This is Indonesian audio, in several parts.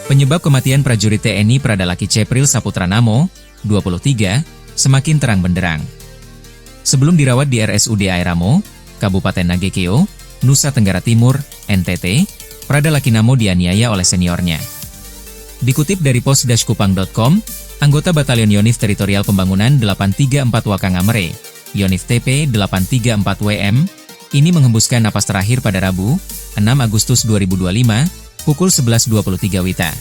Penyebab kematian prajurit TNI Pradalaki Cepril Saputra Namo, 23, semakin terang benderang. Sebelum dirawat di RSUD Airamo, Kabupaten Nagekeo, Nusa Tenggara Timur, NTT, Pradalaki Namo dianiaya oleh seniornya. Dikutip dari pos-kupang.com, anggota Batalion Yonif Teritorial Pembangunan 834 Wakangamere, Yonif TP 834 WM, ini menghembuskan napas terakhir pada Rabu, 6 Agustus 2025, pukul 11.23 WITA.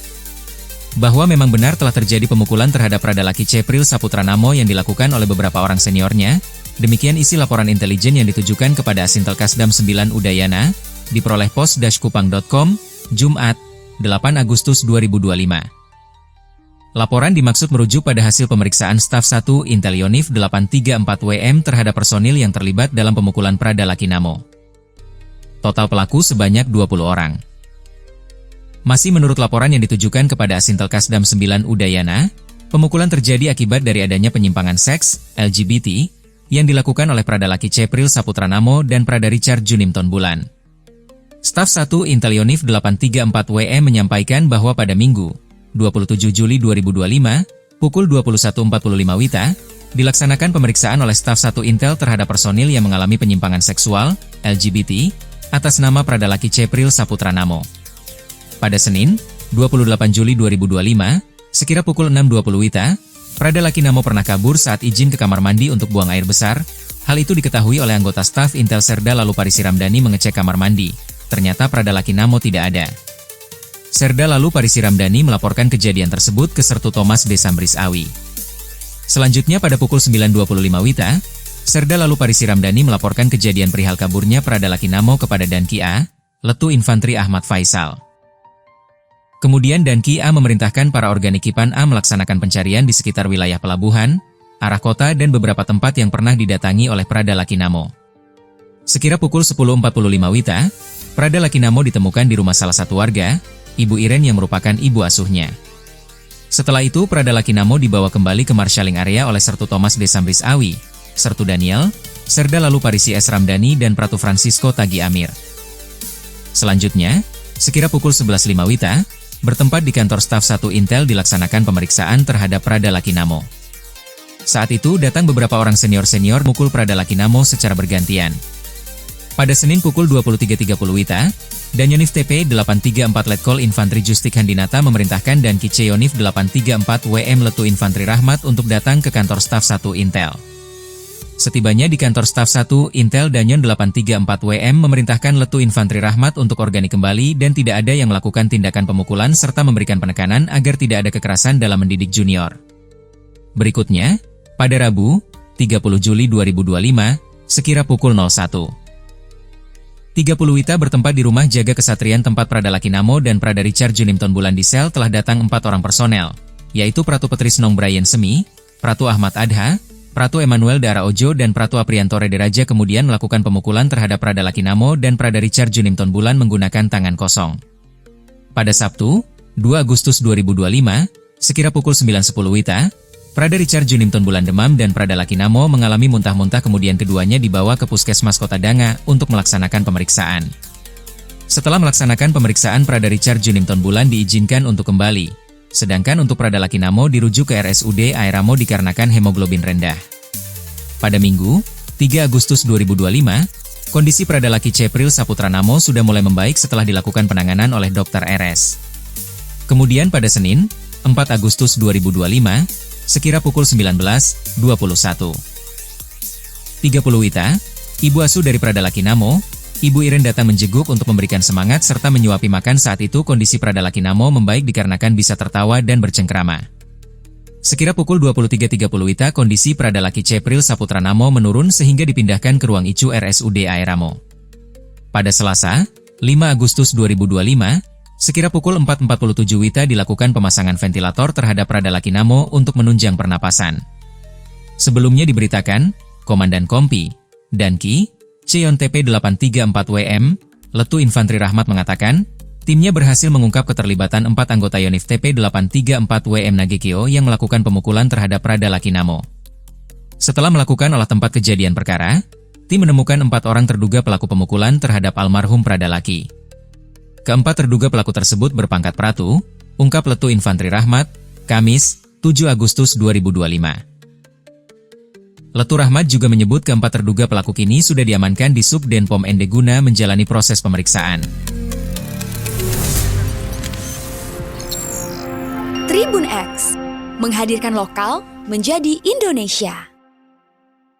Bahwa memang benar telah terjadi pemukulan terhadap Pradalaki Cepril Saputra Namo yang dilakukan oleh beberapa orang seniornya, demikian isi laporan intelijen yang ditujukan kepada Asintel Kasdam 9 Udayana, diperoleh pos-kupang.com, Jumat, 8 Agustus 2025. Laporan dimaksud merujuk pada hasil pemeriksaan staf 1 Intel Yonif 834 WM terhadap personil yang terlibat dalam pemukulan Pradalaki Namo. Total pelaku sebanyak 20 orang. Masih menurut laporan yang ditujukan kepada Asintel Kasdam 9 Udayana, pemukulan terjadi akibat dari adanya penyimpangan seks, LGBT, yang dilakukan oleh Pradalaki Cepril Saputra Namo dan Prada Richard Junimton Bulan. Staf 1 Intel Yonif 834 WM menyampaikan bahwa pada Minggu, 27 Juli 2025, pukul 21.45 WITA, dilaksanakan pemeriksaan oleh staf 1 Intel terhadap personil yang mengalami penyimpangan seksual, LGBT, atas nama Pradalaki Cepril Saputra Namo. Pada Senin, 28 Juli 2025, sekira pukul 6.20 WITA, Pradalaki Namo pernah kabur saat izin ke kamar mandi untuk buang air besar. Hal itu diketahui oleh anggota staf Intel Serda lalu Parisi Ramdhani mengecek kamar mandi. Ternyata Pradalaki Namo tidak ada. Serda lalu Parisi Ramdhani melaporkan kejadian tersebut ke Sertu Thomas Desambris Awi. Selanjutnya pada pukul 9.25 WITA, Serda lalu Parisi Ramdhani melaporkan kejadian perihal kaburnya Pradalaki Namo kepada Danki A, Letu Infantri Ahmad Faisal. Kemudian Danki A memerintahkan para organik Kipan A melaksanakan pencarian di sekitar wilayah pelabuhan, arah kota dan beberapa tempat yang pernah didatangi oleh Pradalaki Namo. Sekira pukul 10.45 WITA, Pradalaki Namo ditemukan di rumah salah satu warga, Ibu Iren yang merupakan ibu asuhnya. Setelah itu Pradalaki Namo dibawa kembali ke Marshalling Area oleh Sertu Thomas Desambris Awi, Sertu Daniel, Serda lalu Parisi S. Ramdhani dan Pratu Francisco Tagi Amir. Selanjutnya, sekira pukul 11.05 WITA, bertempat di kantor staf 1 Intel dilaksanakan pemeriksaan terhadap Pradalaki Namo. Saat itu datang beberapa orang senior-senior mukul Pradalaki Namo secara bergantian. Pada Senin pukul 23.30 WITA, Danyonif TP 834 Letkol Infantri Justik Handinata memerintahkan dan Kice Yonif 834 WM Letu Infantri Rahmat untuk datang ke kantor staf 1 Intel. Setibanya di kantor staf 1 Intel, Danyon 834 WM memerintahkan Letu Infantri Rahmat untuk organik kembali dan tidak ada yang melakukan tindakan pemukulan serta memberikan penekanan agar tidak ada kekerasan dalam mendidik junior. Berikutnya, pada Rabu, 30 Juli 2025, sekira pukul 01.30 WITA bertempat di rumah jaga kesatrian tempat Pradalaki Namo dan Prada Richard Junimton Bulan di sel telah datang 4 orang personel, yaitu Pratu Petris Nong Brian Semi, Pratu Ahmad Adha, Pratu Emmanuel Dara Ojo dan Pratu Aprianto Rederaja kemudian melakukan pemukulan terhadap Pradalaki Namo dan Prada Richard Junimton Bulan menggunakan tangan kosong. Pada Sabtu, 2 Agustus 2025, sekira pukul 9.10 WITA, Prada Richard Junimton Bulan demam dan Pradalaki Namo mengalami muntah-muntah kemudian keduanya dibawa ke Puskesmas Kota Danga untuk melaksanakan pemeriksaan. Setelah melaksanakan pemeriksaan Prada Richard Junimton Bulan diizinkan untuk kembali, sedangkan untuk Pradalaki Namo dirujuk ke RSUD Airamo dikarenakan hemoglobin rendah. Pada Minggu, 3 Agustus 2025, kondisi Pradalaki Cepril Saputra Namo sudah mulai membaik setelah dilakukan penanganan oleh Dr. RS. Kemudian pada Senin, 4 Agustus 2025, sekira pukul 19.21.30 WITA, ibu asuh dari Pradalaki Namo, Ibu Iren datang menjenguk untuk memberikan semangat serta menyuapi makan. Saat itu kondisi Pradalaki Namo membaik dikarenakan bisa tertawa dan bercengkrama. Sekira pukul 23.30 WITA kondisi Pradalaki Cepril Saputra Namo menurun sehingga dipindahkan ke ruang ICU RSUD Airamo. Pada Selasa, 5 Agustus 2025, sekira pukul 4.47 WITA dilakukan pemasangan ventilator terhadap Pradalaki Namo untuk menunjang pernapasan. Sebelumnya diberitakan, Komandan Kompi, Danki, Ceyon TP 834 WM, Letu Infantri Rahmat mengatakan, timnya berhasil mengungkap keterlibatan 4 anggota Yonif TP 834 WM Nagekeo yang melakukan pemukulan terhadap Pradalaki Namo. Setelah melakukan olah tempat kejadian perkara, tim menemukan 4 orang terduga pelaku pemukulan terhadap almarhum Pradalaki. Keempat terduga pelaku tersebut berpangkat Pratu, ungkap Letu Infantri Rahmat, Kamis, 7 Agustus 2025. Letu Rahmat juga menyebut keempat terduga pelaku kini sudah diamankan di Subdenpom ND guna menjalani proses pemeriksaan. Tribun X, menghadirkan lokal menjadi Indonesia.